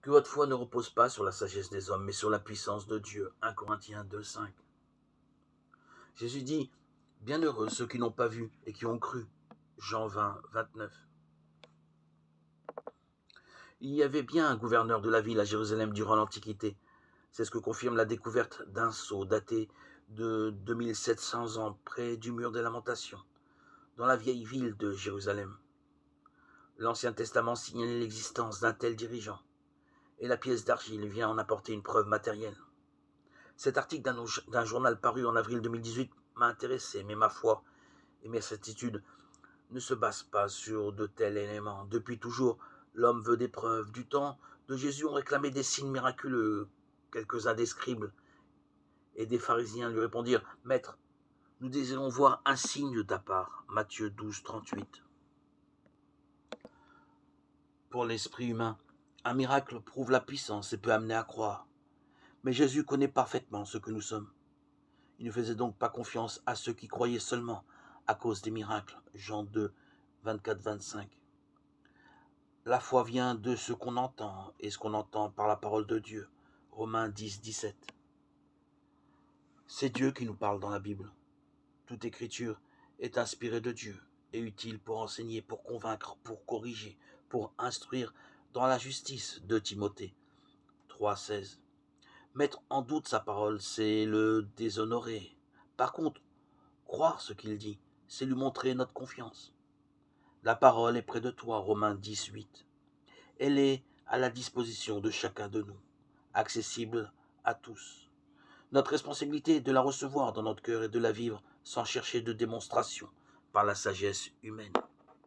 Que votre foi ne repose pas sur la sagesse des hommes, mais sur la puissance de Dieu. 1 Corinthiens 2,5. Jésus dit, bienheureux ceux qui n'ont pas vu et qui ont cru. Jean 20, 29. Il y avait bien un gouverneur de la ville à Jérusalem durant l'Antiquité. C'est ce que confirme la découverte d'un sceau daté de 2700 ans près du mur des Lamentations, dans la vieille ville de Jérusalem. L'Ancien Testament signale l'existence d'un tel dirigeant, et la pièce d'argile vient en apporter une preuve matérielle. Cet article d'un journal paru en avril 2018 m'a intéressé, mais ma foi et mes certitudes ne se basent pas sur de tels éléments. Depuis toujours, l'homme veut des preuves. Du temps de Jésus, on réclamait des signes miraculeux. Quelques-uns des scribes et des pharisiens lui répondirent, « Maître, nous désirons voir un signe de ta part. » Matthieu 12, 38. Pour l'esprit humain, un miracle prouve la puissance et peut amener à croire. Mais Jésus connaît parfaitement ce que nous sommes. Il ne faisait donc pas confiance à ceux qui croyaient seulement à cause des miracles. Jean 2, 24-25. La foi vient de ce qu'on entend, et ce qu'on entend par la parole de Dieu. Romains 10, 17. C'est Dieu qui nous parle dans la Bible. Toute écriture est inspirée de Dieu et utile pour enseigner, pour convaincre, pour corriger, pour instruire dans la justice. De Timothée 3, 16. Mettre en doute sa parole, c'est le déshonorer. Par contre, croire ce qu'il dit, c'est lui montrer notre confiance. La parole est près de toi, Romains 10, 8. Elle est à la disposition de chacun de nous, accessible à tous. Notre responsabilité est de la recevoir dans notre cœur et de la vivre sans chercher de démonstration par la sagesse humaine.